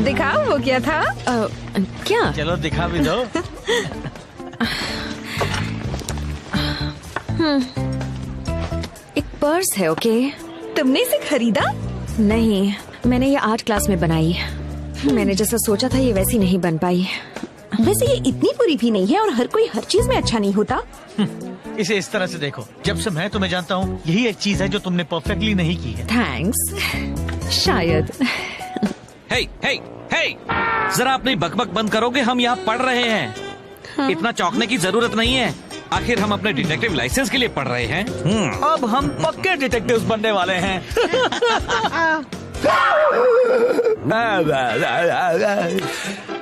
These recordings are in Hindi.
दिखाओ वो क्या था? क्या? चलो दिखा भी दो। एक पर्स है। ओके, तुमने इसे खरीदा? नहीं, मैंने ये आर्ट क्लास में बनाई। मैंने जैसा सोचा था ये वैसी नहीं बन पाई। वैसे ये इतनी बुरी भी नहीं है और हर कोई हर चीज में अच्छा नहीं होता। इसे इस तरह से देखो, जब से मैं तुम्हें जानता हूँ यही एक चीज है जो तुमने परफेक्टली नहीं की है। थैंक्स। शायद। हे, हे, हे! जरा अपनी बकबक बंद करोगे? हम यहाँ पढ़ रहे हैं। हाँ। इतना चौंकने की जरूरत नहीं है। आखिर हम अपने डिटेक्टिव लाइसेंस के लिए पढ़ रहे हैं। अब हम पक्के डिटेक्टिव्स बनने वाले हैं।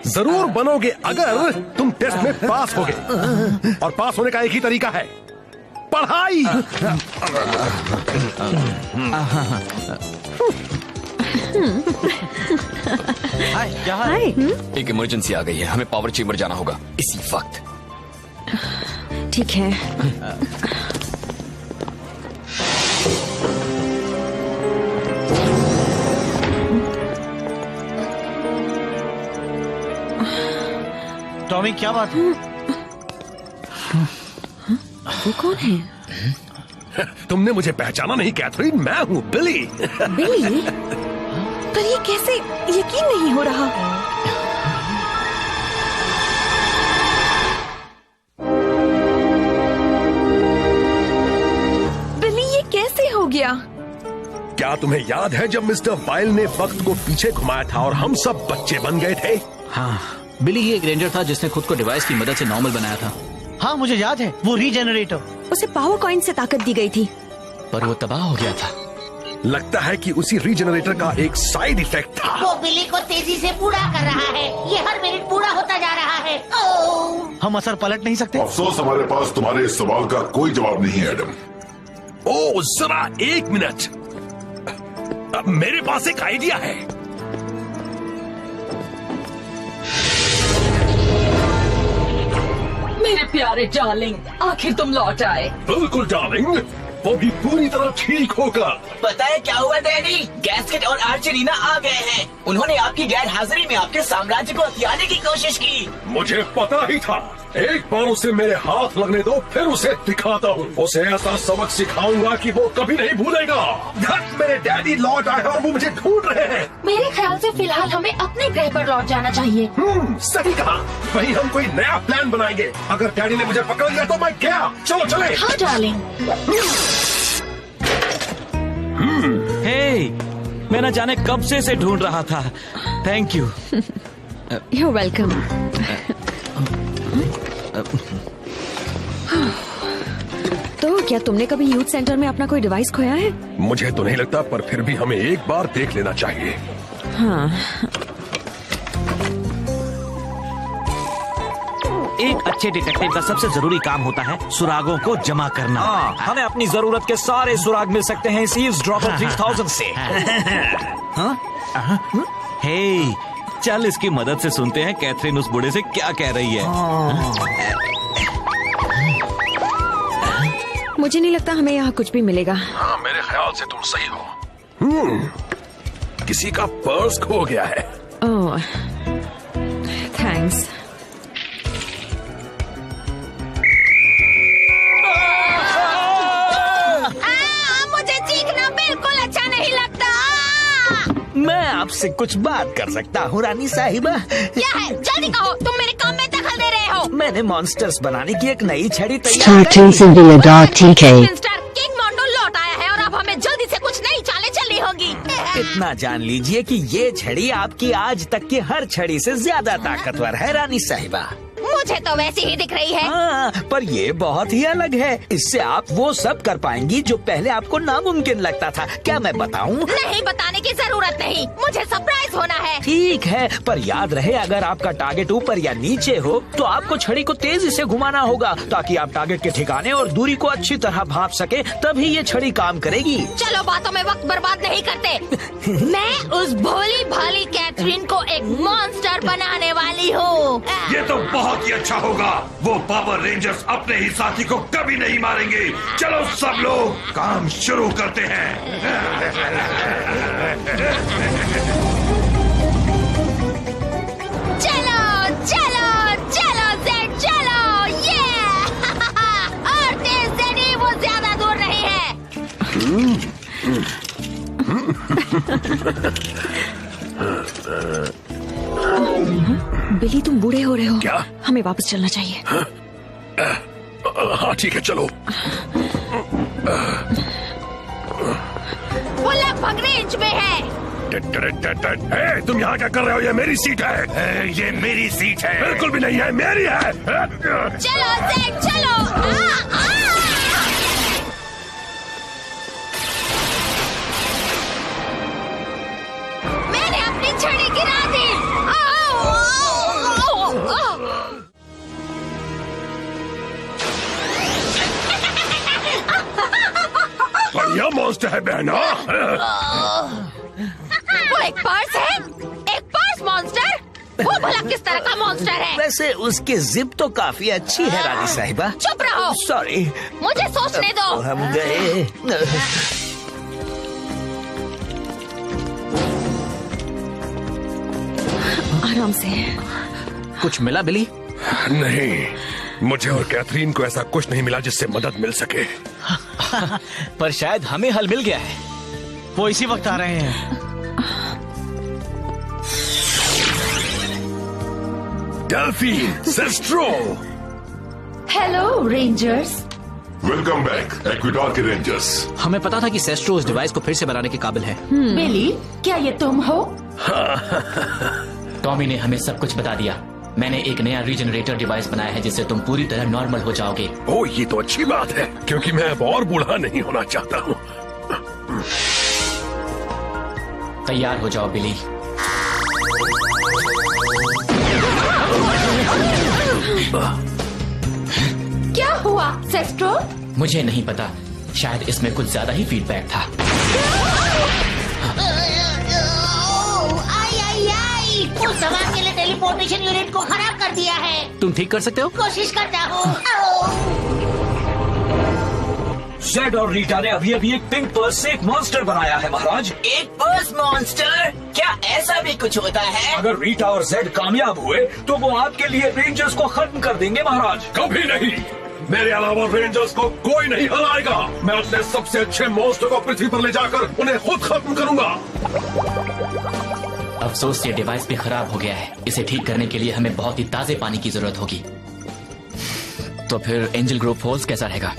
जरूर बनोगे अगर तुम टेस्ट में पास होगे, और पास होने का एक ही तरीका है, पढ़ाई। हाय। एक इमरजेंसी आ गई है, हमें पावर चेंबर जाना होगा इसी वक्त। ठीक है। टॉमी, क्या बात है? वो कौन है? तुमने मुझे पहचाना नहीं कैथरीन? मैं हूँ बिली। बिली? पर ये कैसे? यकीन नहीं हो रहा। बिली, ये कैसे हो गया? क्या तुम्हें याद है जब मिस्टर वाइल ने वक्त को पीछे घुमाया था और हम सब बच्चे बन गए थे? हाँ, बिली ही एक रेंजर था जिसने खुद को डिवाइस की मदद से नॉर्मल बनाया था। हाँ, मुझे याद है, वो रीजेनरेटर। उसे पावर कॉइन से ताकत दी गई थी, पर वो तबाह हो गया था। लगता है कि उसी रीजेनरेटर का एक साइड इफेक्ट था। वो बिली को तेजी से बूढ़ा कर रहा है। ये हर मिनट बूढ़ा होता जा रहा है। ओह! हम असर पलट नहीं सकते। अफसोस हमारे पास तुम्हारे इस सवाल का कोई जवाब नहीं है एडम। ओ जरा एक मिनट, मेरे पास एक आइडिया है। मेरे प्यारे डार्लिंग, आखिर तुम लौट आए। बिल्कुल डार्लिंग, वो भी पूरी तरह ठीक होगा। पता है क्या हुआ डैडी? गैस्केट और आर्चरीना आ गए हैं। उन्होंने आपकी गैर हाजिरी में आपके साम्राज्य को हथियाने की कोशिश की। मुझे पता ही था। एक बार उसे मेरे हाथ लगने दो, फिर उसे दिखाता हूँ। उसे ऐसा सबक सिखाऊंगा कि वो कभी नहीं भूलेगा। मेरे डैडी लौट आए और वो मुझे ढूंढ रहे हैं। मेरे ख्याल से फिलहाल हमें अपने ग्रह पर लौट जाना चाहिए। सही कहा। वहीं हम कोई नया प्लान बनाएंगे। अगर डैडी ने मुझे पकड़ लिया तो मैं क्या? चलो चले। हाँ डार्लिंग। हे, मैं न जाने कब से इसे ढूंढ रहा था। Thank you. You're welcome। तो क्या तुमने कभी यूथ सेंटर में अपना कोई डिवाइस खोया है? मुझे तो नहीं लगता, पर फिर भी हमें एक बार देख लेना चाहिए। हाँ। एक अच्छे डिटेक्टिव का सबसे जरूरी काम होता है सुरागों को जमा करना। हमें अपनी जरूरत के सारे सुराग मिल सकते हैं इस ईव्सड्रॉपर 3000 से। हे, चल इसकी मदद से सुनते हैं कैथरीन उस बूढ़े से क्या कह रही है। मुझे नहीं लगता हमें यहाँ कुछ भी मिलेगा। हाँ, मेरे ख्याल से तुम सही हो। किसी का पर्स खो गया है। ओह, थैंक्स। मुझे चीखना बिल्कुल अच्छा नहीं लगता। मैं आपसे कुछ बात कर सकता हूँ रानी साहिबा? क्या है? जल्दी कहो, तुम मेरे काम में दखल दे रहे हो। मैंने मॉन्स्टर्स बनाने की एक नई छड़ी तैयार कर ली। मिस्टर किंग मोंडो लौट आया है और अब हमें जल्दी से कुछ नई चालें चलनी होगी। इतना जान लीजिए कि ये छड़ी आपकी आज तक की हर छड़ी से ज्यादा ताकतवर है रानी साहिबा। मुझे तो वैसी ही दिख रही है। हाँ, पर ये बहुत ही अलग है। इससे आप वो सब कर पाएंगी जो पहले आपको नामुमकिन लगता था। क्या मैं बताऊं? नहीं, बताने की जरूरत नहीं। मुझे सरप्राइज होना है। ठीक है, पर याद रहे अगर आपका टारगेट ऊपर या नीचे हो तो आपको छड़ी को तेजी से घुमाना होगा ताकि आप टारगेट के ठिकाने और दूरी को अच्छी तरह भाप सके, तभी ये छड़ी काम करेगी। चलो बातों में वक्त बर्बाद नहीं करते। मैं उस भोली भाली कैथरीन को एक मॉन्स्टर बनाने वाली हूँ। ये तो बहुत ही अच्छा होगा। वो पावर रेंजर्स अपने ही साथी को कभी नहीं मारेंगे। चलो सब लोग काम शुरू करते हैं। बिली तुम बूढ़े हो रहे हो। क्या? हमें वापस चलना चाहिए। हाँ ठीक है, चलो। वो लगभग रेंज में है। ए, तुम यहाँ क्या कर रहे हो? ये मेरी सीट है। ये मेरी सीट है। बिल्कुल भी नहीं है, मेरी है। चलो ज़ेड, चलो। मैंने अपनी छड़ी गिरा दी। बढ़िया मॉन्स्टर है बहना। वो एक पर्स है? एक पर्स मॉन्स्टर? वो भला किस तरह का मॉन्स्टर है? वैसे उसकी जिप तो काफी अच्छी है रानी साहिबा। चुप रहो। सॉरी, मुझे सोचने दो। हम गए। आराम से। कुछ मिला बिली? नहीं, मुझे और कैथरीन को ऐसा कुछ नहीं मिला जिससे मदद मिल सके। पर शायद हमें हल मिल गया है। वो इसी वक्त आ रहे हैं। डेल्फिन, सेस्ट्रो। Hello rangers. Welcome back Ecuador के रेंजर्स। हमें पता था कि सेस्ट्रो उस डिवाइस को फिर से बनाने के काबिल है। बिली, क्या ये तुम हो? टॉमी ने हमें सब कुछ बता दिया। मैंने एक नया रीजनरेटर डिवाइस बनाया है जिससे तुम पूरी तरह नॉर्मल हो जाओगे। ओह, ये तो अच्छी बात है, क्योंकि मैं अब और बूढ़ा नहीं होना चाहता हूँ। तैयार हो जाओ बिली। क्या हुआ सेस्ट्रो? मुझे नहीं पता, शायद इसमें कुछ ज्यादा ही फीडबैक था। उस सामान के लिए टेलीपोर्टेशन यूनिट को खराब कर दिया है। तुम ठीक कर सकते हो? कोशिश करता हूँ। जेड और रीटा ने अभी अभी एक पिंक पर्स से एक मॉन्स्टर बनाया है महाराज। एक पर्स मॉन्स्टर? क्या ऐसा भी कुछ होता है? अगर रीटा और जेड कामयाब हुए तो वो आपके लिए रेंजर्स को खत्म कर देंगे महाराज। कभी नहीं, मेरे अलावा रेंजर्स को कोई नहीं हराएगा। मैं अपने सबसे अच्छे मॉन्स्टर को पृथ्वी पर ले जाकर उन्हें खुद खत्म करूंगा। अफसोस ये डिवाइस भी खराब हो गया है। इसे ठीक करने के लिए हमें बहुत ही ताजे पानी की जरूरत होगी। तो फिर एंजल ग्रोव फॉल्स कैसा रहेगा?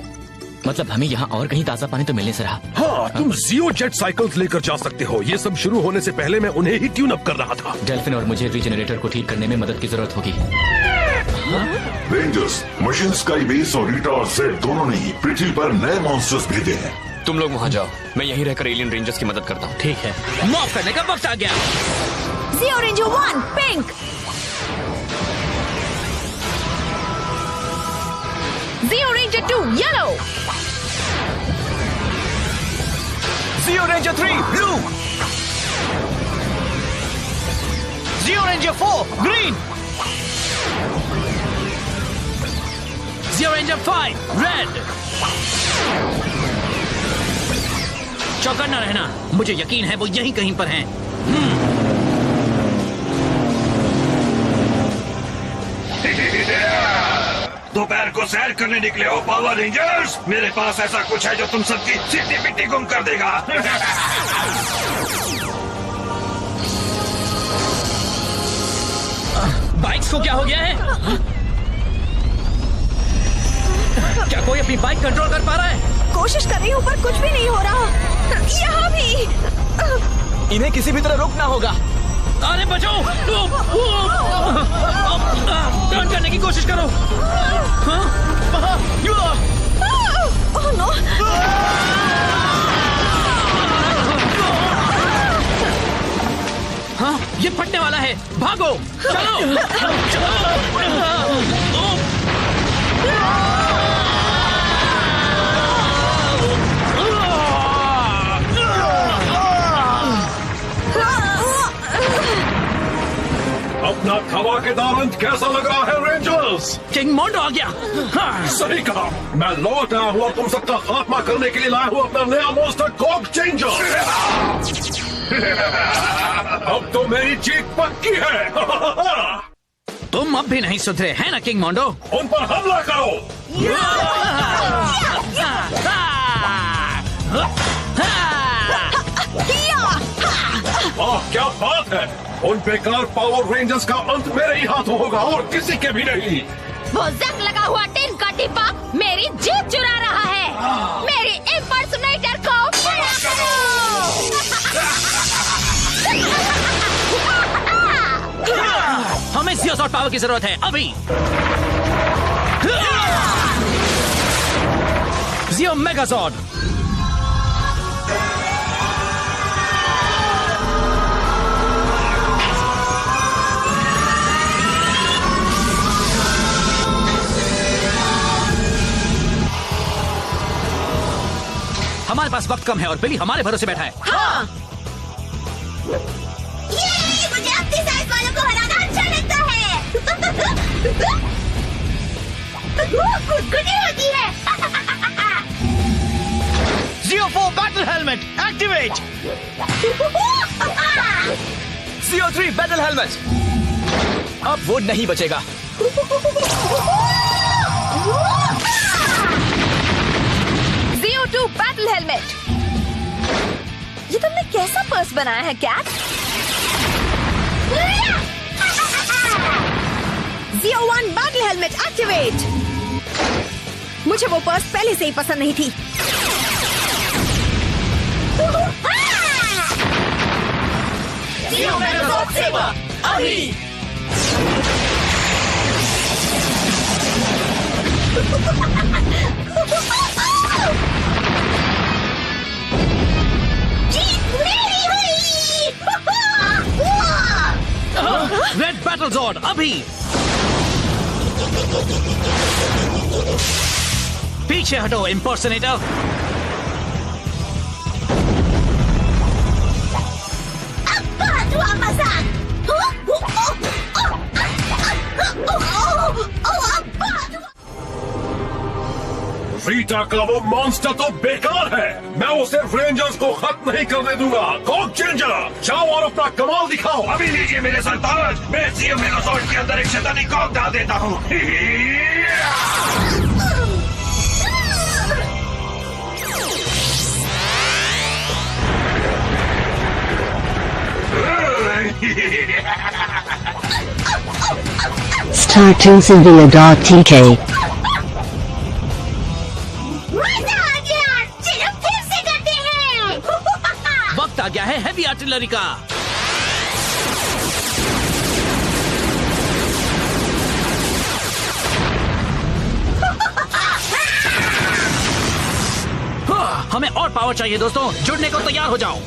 मतलब हमें यहाँ और कहीं ताजा पानी तो मिलने से रहा। हाँ, तुम जियो जेट साइकिल्स लेकर जा सकते हो। ये सब शुरू होने से पहले मैं उन्हें ही ट्यून अप कर रहा था। डेल्फिन और मुझे रीजनरेटर को ठीक करने में मदद की जरूरत होगी। रेंजर्स, मशीन स्काई बेस और रीटा और जेड दोनों ने ही पृथ्वी पर नए मॉन्स्टर्स भेजे हैं। तुम लोग वहाँ जाओ, मैं यहीं रहकर एलियन रेंजर्स की मदद करता हूँ। ठीक है, मॉफ करने का वक्त आ गया। जियो रेंजर 1 पिंक, जियो रेंजर 2 येलो, जियो रेंजर 3 ब्लू, जियो रेंजर 4 ग्रीन, जियो रेंजर 5 रेड। चौकन्ना रहना, मुझे यकीन है वो यहीं कहीं पर हैं। दोपहर को सैर करने निकले हो पावर रेंजर्स? मेरे पास ऐसा कुछ है जो तुम सबकी सिटी पिट्टी गुम कर देगा। बाइक्स को क्या हो गया है? क्या कोई अपनी बाइक कंट्रोल कर पा रहा है? कोशिश कर रही हूँ पर कुछ भी नहीं हो रहा। यहाँ भी। इन्हें किसी भी तरह रोकना होगा। अरे बचाओ! टर्न करने की कोशिश करो। Oh no! हाँ, ये फटने वाला है। भागो! चलो! अपना धमाकेदार अंत कैसा लग रहा है रेंजर्स? किंग मोंडो आ गया। हाँ। सही कहा, मैं लौट आया हूँ और तुम सबका खात्मा करने के लिए लाया हूँ अपना नया मॉन्स्टर कॉक चेंजर। अब तो मेरी जीत पक्की है। तुम अब भी नहीं सुधरे हैं ना किंग मोंडो? उन पर हमला करो। या! बेकार पावर रेंजर्स का अंत मेरे ही हाथों होगा और किसी के भी नहीं। वो जंग लगा हुआ टिन का डिब्बा मेरी जीत चुरा रहा है। मेरी इम्पर्सोनेटर को खड़ा करो। हमें जियोसॉर्ड पावर की जरूरत है अभी। जियो मेगाजॉर्ड। हमारे पास वक्त कम है और बिली हमारे भरोसे बैठा है। हाँ। ये मुझे अपनी साइज वालों को हराना अच्छा लगता है। गुदगुदी होती है। जियो 4 बैटल हेलमेट एक्टिवेट। जियो 3 बैटल हेलमेट। अब वो नहीं बचेगा। जियो 2 बैटल हेलमेट। ये तुमने कैसा पर्स बनाया है कैट? जियो 1 बैटल हेलमेट एक्टिवेट। मुझे वो पर्स पहले से ही पसंद नहीं थी। जियो मेगाजॉर्ड सेवा अभी। रेड बैटल जॉर्ड अभी। पीछे हटो इम्पर्सनेटर। अब बहुत हुआ मजाक। रीटा का वो मॉन्स्टर तो बेकार है। मैं उसे रेंजर्स को खत्म नहीं करने दूंगा। कॉक चेंजर जाओ और अपना कमाल दिखाओ। अभी लीजिए मेरे सरताज, मैं जियो मेगाजॉर्ड के अंदर एक शैतानी कॉक डाल देता हूँ। StarTuneSylvia.tk वक्त आ गया है हेवी आर्टिलरी का। हमें और पावर चाहिए दोस्तों, जुड़ने को तैयार हो जाओ।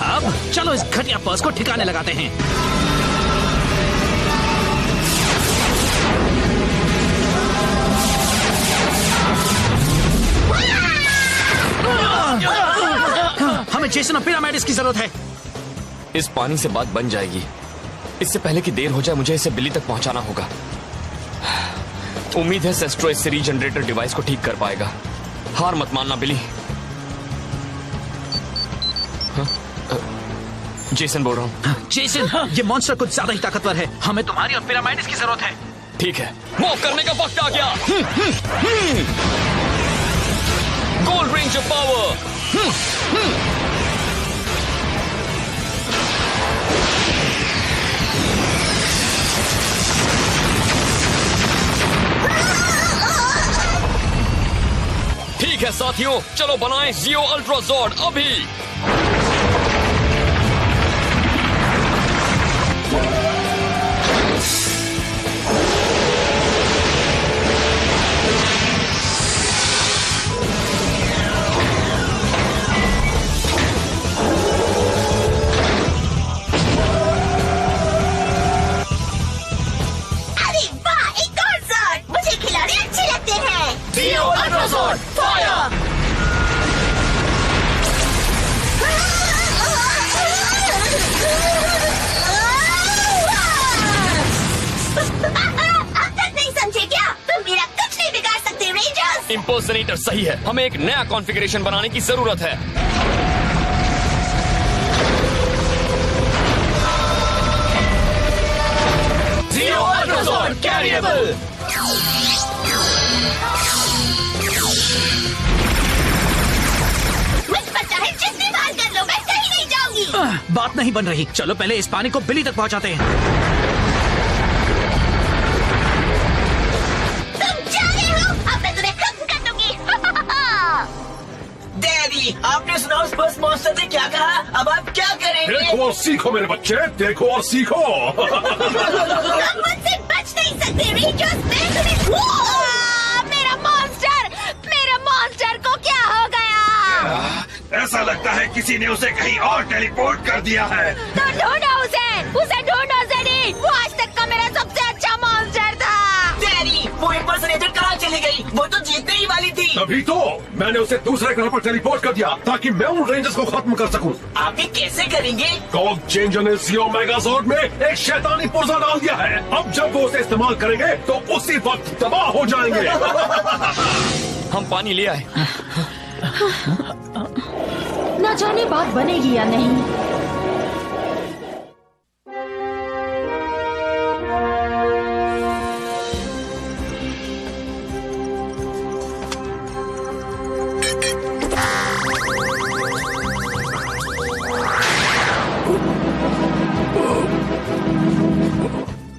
अब चलो इस घटिया पर्स को ठिकाने लगाते हैं। हमें जेसन और पिरामिड्स की जरूरत है। इस पानी से बात बन जाएगी। इससे पहले कि देर हो जाए मुझे इसे बिली तक पहुंचाना होगा। उम्मीद है सेस्ट्रो इससे रीजनरेटर डिवाइस को ठीक कर पाएगा। हार मत मानना बिली। जेसन बोल रहा हूँ। जेसन, ये मॉन्स्टर कुछ ज्यादा ही ताकतवर है। हमें तुम्हारी और पिरामिड्स की जरूरत है। ठीक है, मूव करने का वक्त आ गया। Gold range of power. ठीक है साथियों, चलो बनाएं जियो अल्ट्रा जॉर्ड अभी। इम्पर्सनेटर सही है, हमें एक नया कॉन्फ़िगरेशन बनाने की जरूरत है। अनकैरिएबल। मुझ पर चाहे जितनी बार कर लो, मैं कहीं नहीं जाऊंगी। बात नहीं बन रही। चलो पहले इस पानी को बिली तक पहुंचाते हैं। तुम जा रहे हो, अब मैं तुम्हें खत्म कर दूंगी। डैडी, आपने सुना उस बस मॉन्स्टर ने क्या कहा? अब आप क्या करेंगे? देखो और सीखो मेरे बच्चे, देखो और सीखो। तुम मुझसे बच नहीं सकते रेंजर्स। मैं तुम्हें मेरा मॉन्स्टर को क्या हो गया? ऐसा लगता है किसी ने उसे कहीं और टेलीपोर्ट कर दिया है। तो ढूंढो उसे ढूंढो ज़ेनी। वो आज तक का मेरा सबसे अच्छा मॉन्स्टर था। डैडी, वो इम्पर्सनेटर कहाँ चली गई? वो तो जीतने ही वाली थी। तभी तो मैंने उसे दूसरे ग्रह पर टेलीपोर्ट कर दिया ताकि मैं उन रेंजर्स को खत्म कर सकूं। आप ये कैसे करेंगे? कॉग चेंजर ने जियो मेगाजॉर्ड में एक शैतानी पुर्जा डाल दिया है। अब जब वो उसे इस्तेमाल करेंगे तो उसी वक्त तबाह हो जाएंगे। हम पानी ले आए। न जाने बात बनेगी या नहीं।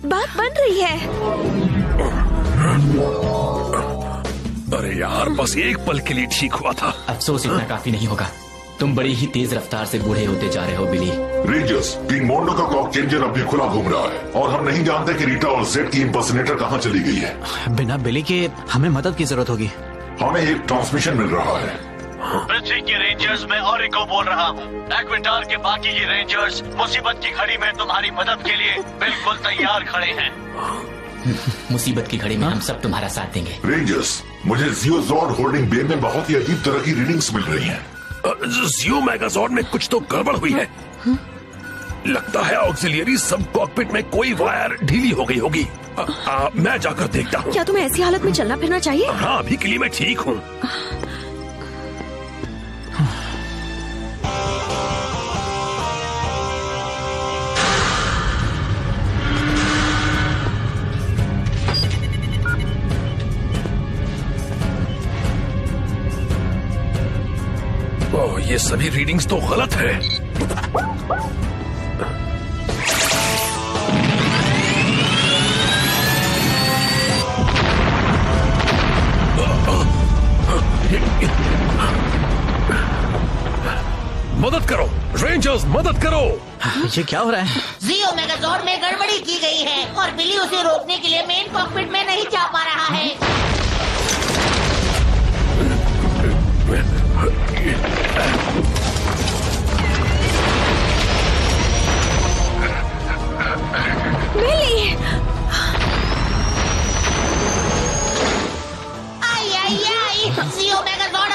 बात बन रही है। अरे यार, बस एक पल के लिए ठीक हुआ था। अफसोस इतना काफी नहीं होगा। तुम बड़ी ही तेज रफ्तार से बूढ़े होते जा रहे हो बिली। रेंजर्स, किंग मोंडो का कॉक चेंजर अभी खुला घूम रहा है और हम नहीं जानते कि रीटा और जेड की इम्पर्सनेटर कहाँ चली गई है। बिना बिली के हमें मदद की जरूरत होगी। हमें एक ट्रांसमिशन मिल रहा है। पृथ्वी के रेंजर्स, मैं ओरिको बोल रहा हूँ। एक्विटार के बाकी के रेंजर्स मुसीबत की घड़ी में तुम्हारी मदद के लिए बिल्कुल तैयार खड़े हैं। मुसीबत की घड़ी में हम सब तुम्हारा साथ देंगे। रेंजर्स, मुझे जियो जॉर्ड होल्डिंग बे में बहुत ही अजीब तरह की रीडिंग्स मिल रही हैं। जियो मेगाजॉर्ड में कुछ तो गड़बड़ हुई है। लगता है ऑक्सिलियरी सब कॉकपिट में कोई वायर ढीली हो गई होगी। मैं जाकर देखता हूँ। क्या तुम्हें ऐसी हालत में चलना फिरना चाहिए? हाँ, अभी के लिए मैं ठीक हूँ। ये सभी रीडिंग्स तो गलत है। मदद करो रेंजर्स, मदद करो। ये क्या हो रहा है? जियो मेगाजॉर्ड में गड़बड़ी की गई है और बिली उसे रोकने के लिए मेन कॉकपिट में नहीं जा पा रहा है। बिली! आई जियो मेगाजॉर्ड